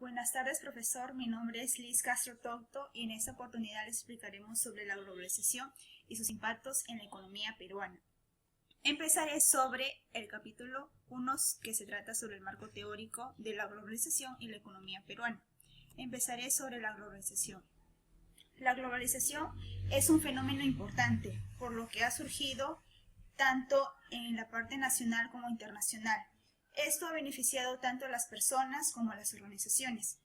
Buenas tardes, profesor. Mi nombre es Liz Castro Tocto y en esta oportunidad les explicaremos sobre la globalización y sus impactos en la economía peruana. Empezaré sobre el capítulo 1, que se trata sobre el marco teórico de la globalización y la economía peruana. Empezaré sobre la globalización. La globalización es un fenómeno importante, por lo que ha surgido tanto en la parte nacional como internacional. Esto ha beneficiado tanto a las personas como a las organizaciones.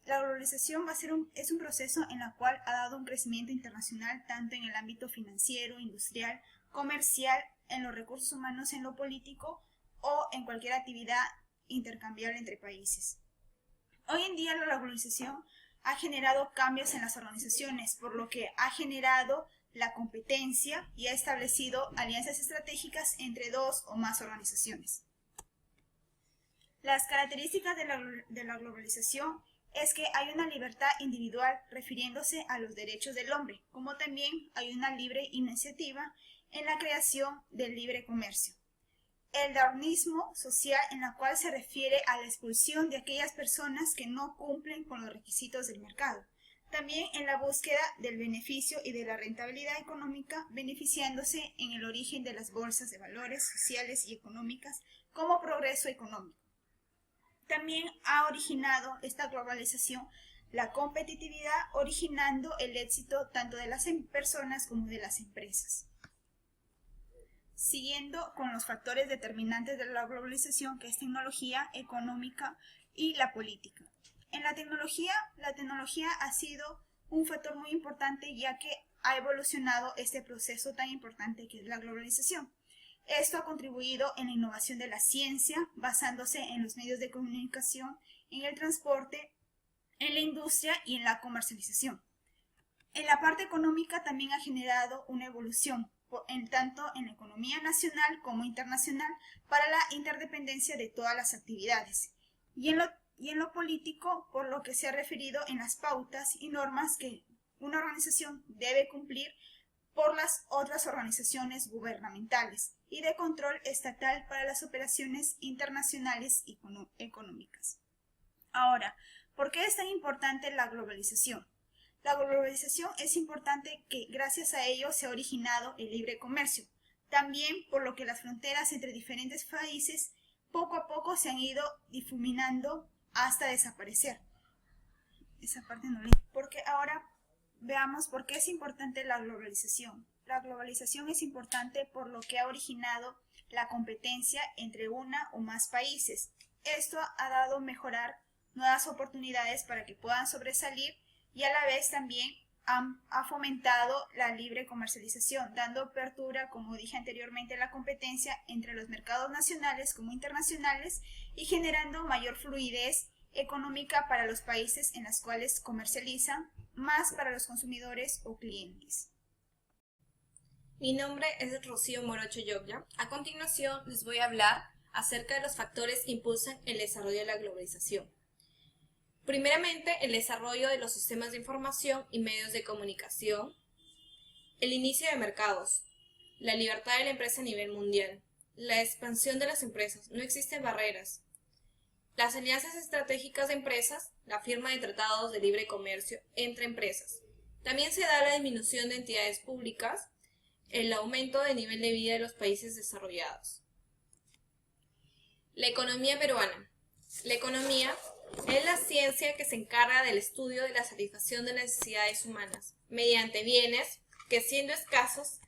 La globalización es un proceso en el cual ha dado un crecimiento internacional tanto en el ámbito financiero, industrial, comercial, en los recursos humanos, en lo político o en cualquier actividad intercambiable entre países. Hoy en día la globalización ha generado cambios en las organizaciones, por lo que ha generado la competencia y ha establecido alianzas estratégicas entre dos o más organizaciones. Las características de la globalización es que hay una libertad individual refiriéndose a los derechos del hombre, como también hay una libre iniciativa en la creación del libre comercio. El darwinismo social, en la cual se refiere a la expulsión de aquellas personas que no cumplen con los requisitos del mercado. También en la búsqueda del beneficio y de la rentabilidad económica, beneficiándose en el origen de las bolsas de valores sociales y económicas como progreso económico. También ha originado esta globalización la competitividad, originando el éxito tanto de las personas como de las empresas. Siguiendo con los factores determinantes de la globalización, que es tecnología, económica y la política. En la tecnología ha sido un factor muy importante, ya que ha evolucionado este proceso tan importante que es la globalización. Esto ha contribuido en la innovación de la ciencia, basándose en los medios de comunicación, en el transporte, en la industria y en la comercialización. En la parte económica también ha generado una evolución, tanto en la economía nacional como internacional, para la interdependencia de todas las actividades. Y en lo político, por lo que se ha referido en las pautas y normas que una organización debe cumplir por las otras organizaciones gubernamentales y de control estatal para las operaciones internacionales y económicas. Ahora, ¿por qué es tan importante la globalización? La globalización es importante que gracias a ello se ha originado el libre comercio, también por lo que las fronteras entre diferentes países poco a poco se han ido difuminando hasta desaparecer. Esa parte no la... Porque ahora veamos por qué es importante la globalización. La globalización es importante por lo que ha originado la competencia entre una o más países. Esto ha dado mejorar nuevas oportunidades para que puedan sobresalir y a la vez también ha fomentado la libre comercialización, dando apertura, como dije anteriormente, a la competencia entre los mercados nacionales como internacionales y generando mayor fluidez económica para los países en los cuales comercializan, más para los consumidores o clientes. Mi nombre es Rocío Morocho Yogya. A continuación les voy a hablar acerca de los factores que impulsan el desarrollo de la globalización. Primeramente, el desarrollo de los sistemas de información y medios de comunicación, el inicio de mercados, la libertad de la empresa a nivel mundial, la expansión de las empresas, no existen barreras, las alianzas estratégicas de empresas, la firma de tratados de libre comercio entre empresas. También se da la disminución de entidades públicas, el aumento del nivel de vida de los países desarrollados. La economía peruana. La economía es la ciencia que se encarga del estudio de la satisfacción de necesidades humanas mediante bienes que, siendo escasos,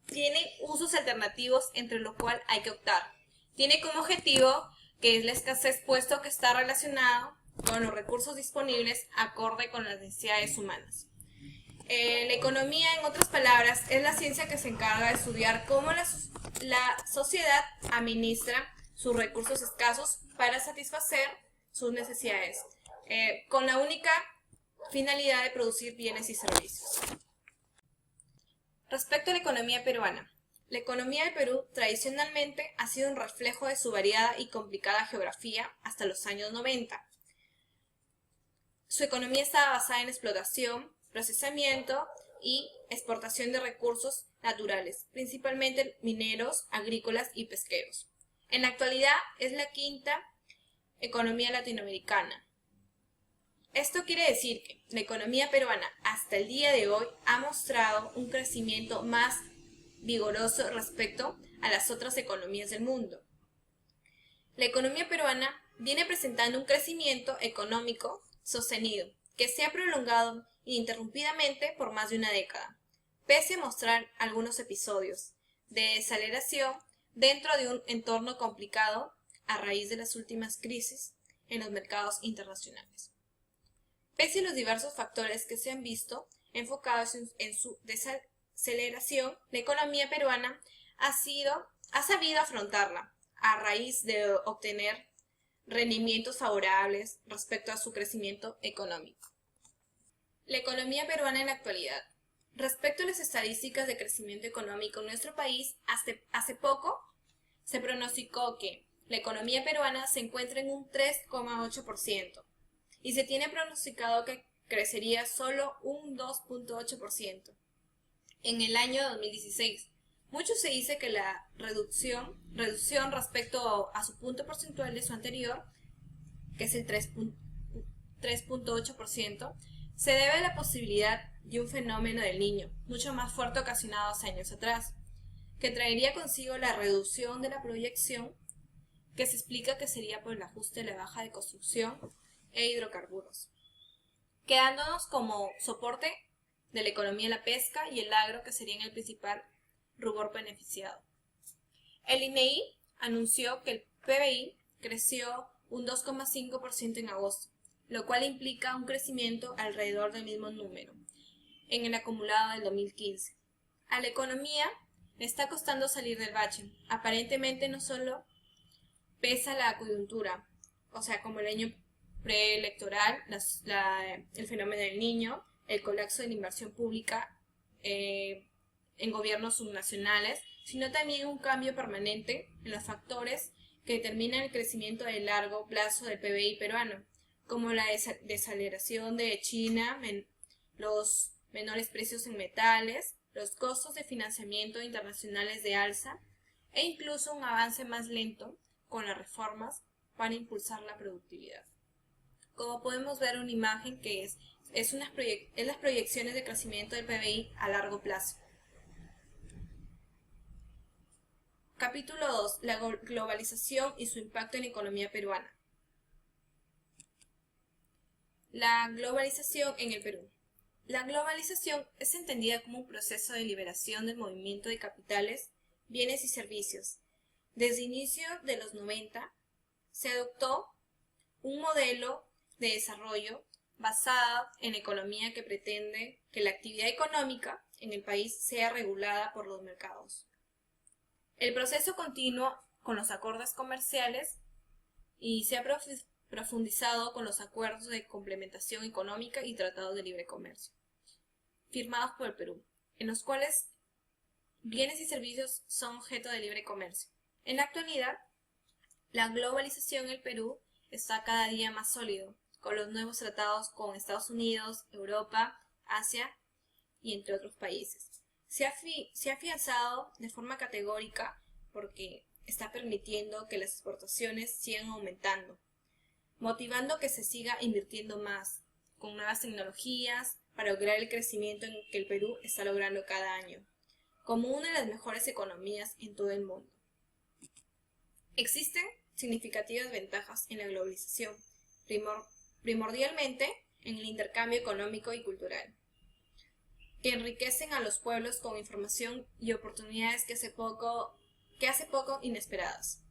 tienen usos alternativos entre los cuales hay que optar. Tiene como objetivo que es la escasez, puesto que está relacionado con los recursos disponibles acorde con las necesidades humanas. La economía, en otras palabras, es la ciencia que se encarga de estudiar cómo la sociedad administra sus recursos escasos para satisfacer sus necesidades, con la única finalidad de producir bienes y servicios. Respecto a la economía peruana, la economía de Perú tradicionalmente ha sido un reflejo de su variada y complicada geografía hasta los años 90. Su economía estaba basada en explotación, procesamiento y exportación de recursos naturales, principalmente mineros, agrícolas y pesqueros. En la actualidad es la quinta economía latinoamericana. Esto quiere decir que la economía peruana hasta el día de hoy ha mostrado un crecimiento más vigoroso respecto a las otras economías del mundo. La economía peruana viene presentando un crecimiento económico sostenido, que se ha prolongado ininterrumpidamente por más de una década, pese a mostrar algunos episodios de desaceleración dentro de un entorno complicado a raíz de las últimas crisis en los mercados internacionales. Pese a los diversos factores que se han visto enfocados en su desaceleración, la economía peruana ha sabido afrontarla a raíz de obtener rendimientos favorables respecto a su crecimiento económico. La economía peruana en la actualidad. Respecto a las estadísticas de crecimiento económico en nuestro país, hace poco se pronosticó que la economía peruana se encuentra en un 3,8% y se tiene pronosticado que crecería solo un 2,8% en el año 2016. Mucho se dice que la reducción respecto a su punto porcentual de su anterior, que es el 3,8%, se debe a la posibilidad de un fenómeno del Niño, mucho más fuerte ocasionado hace años atrás, que traería consigo la reducción de la proyección, que se explica que sería por el ajuste de la baja de construcción e hidrocarburos, quedándonos como soporte de la economía la pesca y el agro, que serían el principal rubor beneficiado. El INEGI anunció que el PBI creció un 2,5% en agosto, lo cual implica un crecimiento alrededor del mismo número en el acumulado del 2015. A la economía le está costando salir del bache. Aparentemente no solo pesa la coyuntura, o sea, como el año preelectoral, el fenómeno del Niño, el colapso de la inversión pública en gobiernos subnacionales, sino también un cambio permanente en los factores que determinan el crecimiento de largo plazo del PBI peruano, como la desaceleración de China, los menores precios en metales, los costos de financiamiento internacionales de alza e incluso un avance más lento con las reformas para impulsar la productividad. Como podemos ver, una imagen que es las proyecciones de crecimiento del PBI a largo plazo. Capítulo 2. La globalización y su impacto en la economía peruana. La globalización en el Perú. La globalización es entendida como un proceso de liberación del movimiento de capitales, bienes y servicios. Desde inicio de los 90 se adoptó un modelo de desarrollo basado en la economía que pretende que la actividad económica en el país sea regulada por los mercados. El proceso continúa con los acuerdos comerciales y se ha profundizado con los acuerdos de complementación económica y tratados de libre comercio, firmados por el Perú, en los cuales bienes y servicios son objeto de libre comercio. En la actualidad, la globalización en el Perú está cada día más sólido, con los nuevos tratados con Estados Unidos, Europa, Asia y entre otros países. Se ha afianzado de forma categórica porque está permitiendo que las exportaciones sigan aumentando, motivando que se siga invirtiendo más, con nuevas tecnologías, para lograr el crecimiento en que el Perú está logrando cada año, como una de las mejores economías en todo el mundo. Existen significativas ventajas en la globalización, primordialmente en el intercambio económico y cultural, que enriquecen a los pueblos con información y oportunidades que hace poco inesperadas.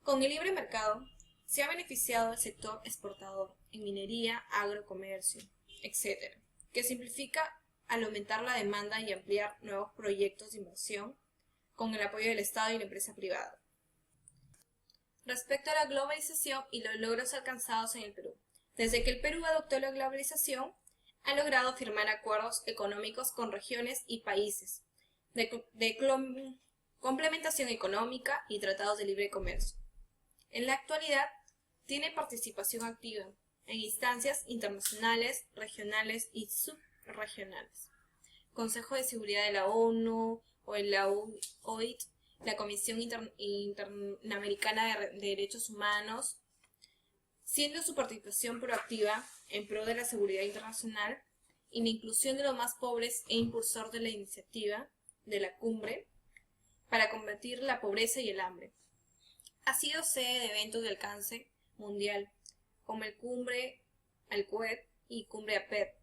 Con el libre mercado se ha beneficiado el sector exportador en minería, agrocomercio, etc., que simplifica al aumentar la demanda y ampliar nuevos proyectos de inversión con el apoyo del Estado y la empresa privada. Respecto a la globalización y los logros alcanzados en el Perú. Desde que el Perú adoptó la globalización, ha logrado firmar acuerdos económicos con regiones y países de complementación económica y tratados de libre comercio. En la actualidad, tiene participación activa en instancias internacionales, regionales y subregionales. Consejo de Seguridad de la ONU o en la OIT, la Comisión Interamericana de Derechos Humanos, siendo su participación proactiva en pro de la seguridad internacional y la inclusión de los más pobres e impulsor de la iniciativa de la cumbre para combatir la pobreza y el hambre. Ha sido sede de eventos de alcance mundial, como el Cumbre Al-Kuwait y Cumbre APEC.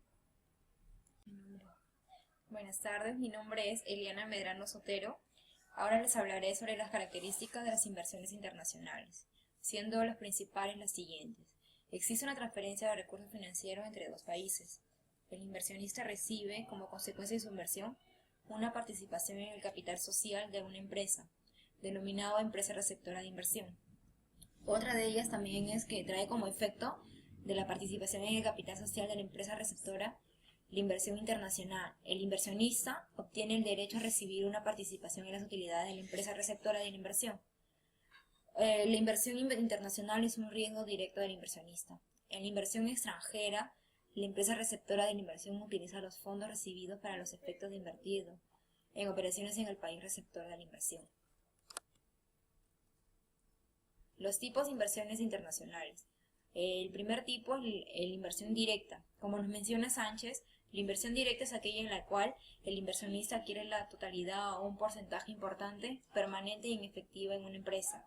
Buenas tardes, mi nombre es Eliana Medrano Sotero. Ahora les hablaré sobre las características de las inversiones internacionales, siendo las principales las siguientes. Existe una transferencia de recursos financieros entre dos países. El inversionista recibe, como consecuencia de su inversión, una participación en el capital social de una empresa, denominada empresa receptora de inversión. Otra de ellas también es que trae como efecto de la participación en el capital social de la empresa receptora la inversión internacional. El inversionista obtiene el derecho a recibir una participación en las utilidades de la empresa receptora de la inversión. La inversión internacional es un riesgo directo del inversionista. En la inversión extranjera, la empresa receptora de la inversión utiliza los fondos recibidos para los efectos de invertido en operaciones en el país receptor de la inversión. Los tipos de inversiones internacionales. El primer tipo es la inversión directa. Como nos menciona Sánchez, la inversión directa es aquella en la cual el inversionista adquiere la totalidad o un porcentaje importante, permanente y en efectiva en una empresa.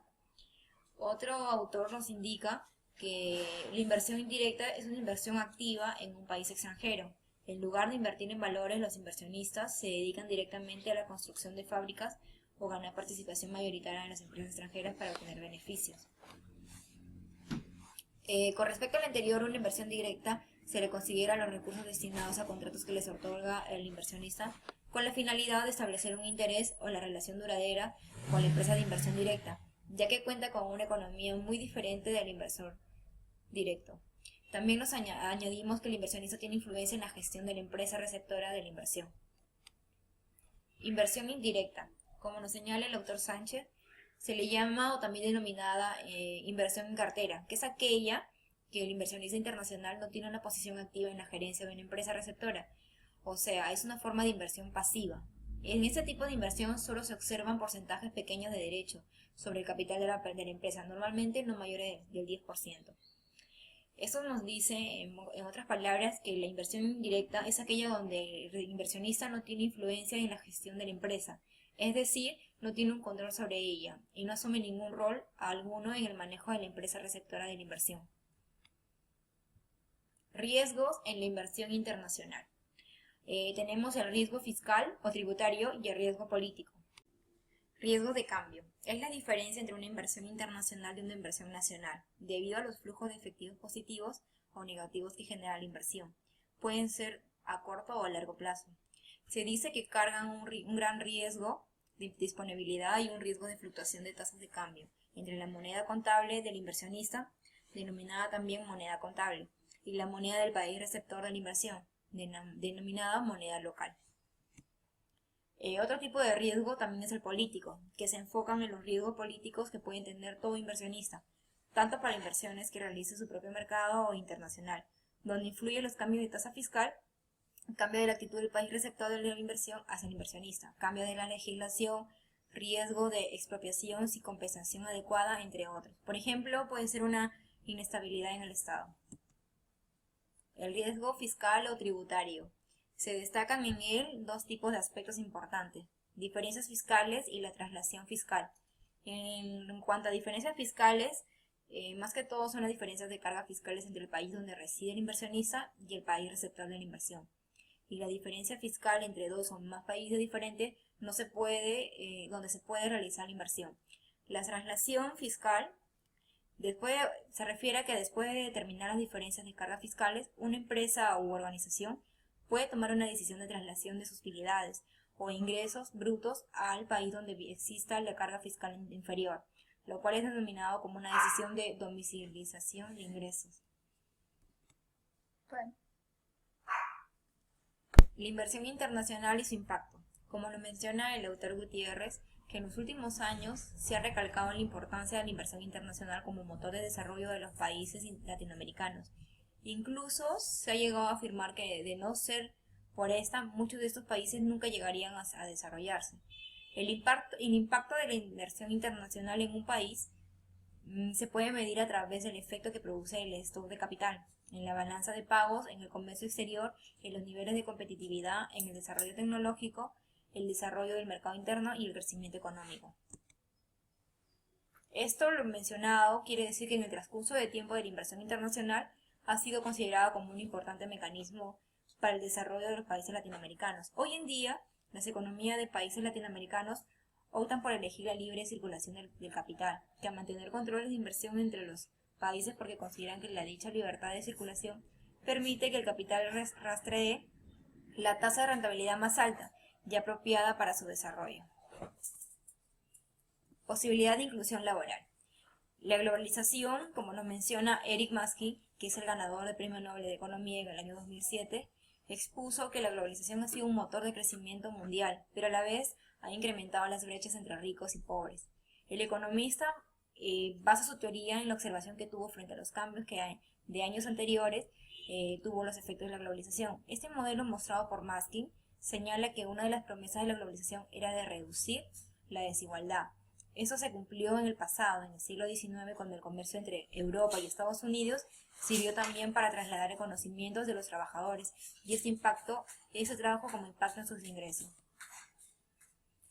Otro autor nos indica que la inversión indirecta es una inversión activa en un país extranjero. En lugar de invertir en valores, los inversionistas se dedican directamente a la construcción de fábricas o ganar participación mayoritaria en las empresas extranjeras para obtener beneficios. Con respecto al anterior, una inversión directa se le considera los recursos destinados a contratos que les otorga el inversionista con la finalidad de establecer un interés o la relación duradera con la empresa de inversión directa, ya que cuenta con una economía muy diferente del inversor directo. También nos añadimos que el inversionista tiene influencia en la gestión de la empresa receptora de la inversión. Inversión indirecta. Como nos señala el autor Sánchez, se le llama o también denominada inversión en cartera, que es aquella que el inversionista internacional no tiene una posición activa en la gerencia de una empresa receptora, o sea, es una forma de inversión pasiva. En este tipo de inversión solo se observan porcentajes pequeños de derecho sobre el capital de la empresa, normalmente no mayores del 10%. Esto nos dice, en otras palabras, que la inversión indirecta es aquella donde el inversionista no tiene influencia en la gestión de la empresa, es decir, no tiene un control sobre ella y no asume ningún rol alguno en el manejo de la empresa receptora de la inversión. Riesgos en la inversión internacional. Tenemos el riesgo fiscal o tributario y el riesgo político. Riesgos de cambio. Es la diferencia entre una inversión internacional y una inversión nacional, debido a los flujos de efectivos positivos o negativos que genera la inversión. Pueden ser a corto o a largo plazo. Se dice que cargan un gran riesgo de disponibilidad y un riesgo de fluctuación de tasas de cambio entre la moneda contable del inversionista, denominada también moneda contable, y la moneda del país receptor de la inversión, denominada moneda local. Otro tipo de riesgo también es el político, que se enfocan en los riesgos políticos que puede tener todo inversionista, tanto para inversiones que realice su propio mercado o internacional, donde influyen los cambios de tasa fiscal, cambio de la actitud del país receptor de la inversión hacia el inversionista, cambio de la legislación, riesgo de expropiación sin compensación adecuada, entre otros. Por ejemplo, puede ser una inestabilidad en el Estado. El riesgo fiscal o tributario. Se destacan en él dos tipos de aspectos importantes: diferencias fiscales y la traslación fiscal. En cuanto a diferencias fiscales, más que todo son las diferencias de cargas fiscales entre el país donde reside el inversionista y el país receptor de la inversión. Y la diferencia fiscal entre dos o más países diferentes donde se puede realizar la inversión. La traslación fiscal se refiere a que después de determinar las diferencias de cargas fiscales, una empresa u organización puede tomar una decisión de traslación de sus utilidades o ingresos brutos al país donde exista la carga fiscal inferior, lo cual es denominado como una decisión de domicilización de ingresos. Bueno. La inversión internacional y su impacto. Como lo menciona el autor Gutiérrez, que en los últimos años se ha recalcado la importancia de la inversión internacional como motor de desarrollo de los países latinoamericanos. Incluso se ha llegado a afirmar que de no ser por esta, muchos de estos países nunca llegarían a desarrollarse. El impacto de la inversión internacional en un país se puede medir a través del efecto que produce el stock de capital, en la balanza de pagos, en el comercio exterior, en los niveles de competitividad, en el desarrollo tecnológico, el desarrollo del mercado interno y el crecimiento económico. Esto, lo mencionado, quiere decir que en el transcurso de tiempo de la inversión internacional ha sido considerado como un importante mecanismo para el desarrollo de los países latinoamericanos. Hoy en día, las economías de países latinoamericanos optan por elegir la libre circulación del capital, que a mantener controles de inversión entre los países porque consideran que la dicha libertad de circulación permite que el capital rastree la tasa de rentabilidad más alta y apropiada para su desarrollo. Posibilidad de inclusión laboral. La globalización, como nos menciona Eric Maskey, que es el ganador del Premio Nobel de Economía en el año 2007, expuso que la globalización ha sido un motor de crecimiento mundial, pero a la vez ha incrementado las brechas entre ricos y pobres. El economista basa su teoría en la observación que tuvo frente a los cambios que de años anteriores tuvo los efectos de la globalización. Este modelo mostrado por Maskey señala que una de las promesas de la globalización era de reducir la desigualdad. Eso se cumplió en el pasado, en el siglo XIX, cuando el comercio entre Europa y Estados Unidos sirvió también para trasladar el conocimiento de los trabajadores, y ese trabajo como impacto en sus ingresos.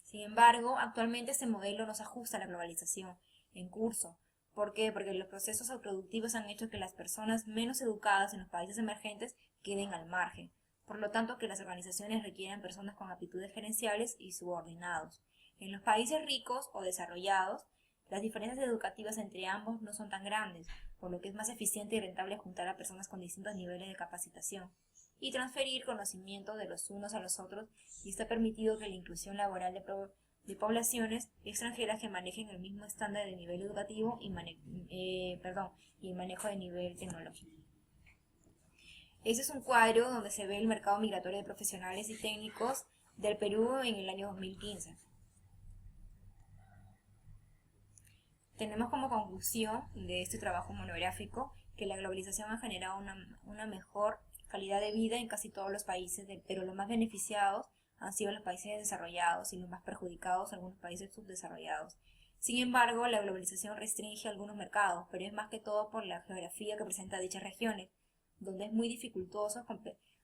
Sin embargo, actualmente este modelo no se ajusta a la globalización en curso. ¿Por qué? Porque los procesos productivos han hecho que las personas menos educadas en los países emergentes queden al margen. Por lo tanto, que las organizaciones requieren personas con aptitudes gerenciales y subordinados. En los países ricos o desarrollados, las diferencias educativas entre ambos no son tan grandes, por lo que es más eficiente y rentable juntar a personas con distintos niveles de capacitación y transferir conocimiento de los unos a los otros, y está permitido que la inclusión laboral de poblaciones extranjeras que manejen el mismo estándar de nivel educativo y el manejo de nivel tecnológico. Este es un cuadro donde se ve el mercado migratorio de profesionales y técnicos del Perú en el año 2015. Tenemos como conclusión de este trabajo monográfico que la globalización ha generado una mejor calidad de vida en casi todos los países, pero los más beneficiados han sido los países desarrollados y los más perjudicados algunos países subdesarrollados. Sin embargo, la globalización restringe algunos mercados, pero es más que todo por la geografía que presenta dichas regiones, donde es muy dificultoso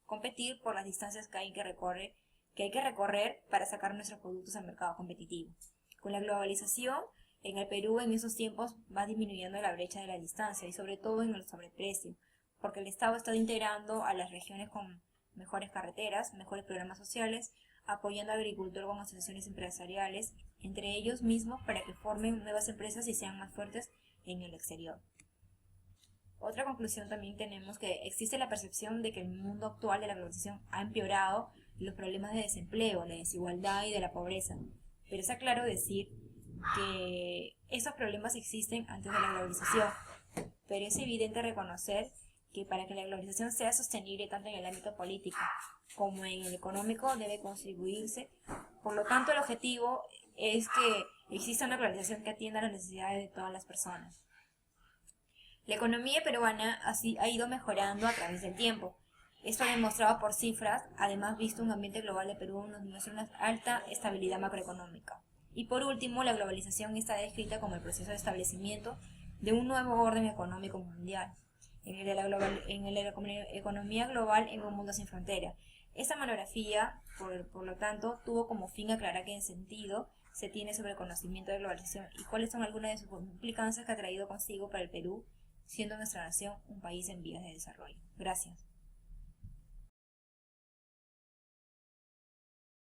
competir por las distancias que hay que recorrer para sacar nuestros productos al mercado competitivo. Con la globalización, en el Perú en esos tiempos va disminuyendo la brecha de la distancia y sobre todo en el sobreprecio, porque el Estado está integrando a las regiones con mejores carreteras, mejores programas sociales, apoyando al agricultor con asociaciones empresariales, entre ellos mismos, para que formen nuevas empresas y sean más fuertes en el exterior. Otra conclusión también tenemos que existe la percepción de que el mundo actual de la globalización ha empeorado los problemas de desempleo, la desigualdad y de la pobreza, pero es claro decir que esos problemas existen antes de la globalización, pero es evidente reconocer que para que la globalización sea sostenible tanto en el ámbito político como en el económico debe contribuirse. Por lo tanto, el objetivo es que exista una globalización que atienda a las necesidades de todas las personas. La economía peruana así ha ido mejorando a través del tiempo. Esto demostrado por cifras, además visto un ambiente global de Perú nos muestra una alta estabilidad macroeconómica. Y por último, la globalización está descrita como el proceso de establecimiento de un nuevo orden económico mundial, en el de la economía global en un mundo sin frontera. Esta monografía, por lo tanto, tuvo como fin aclarar qué sentido se tiene sobre el conocimiento de globalización y cuáles son algunas de sus implicancias que ha traído consigo para el Perú, siendo nuestra nación un país en vías de desarrollo. Gracias.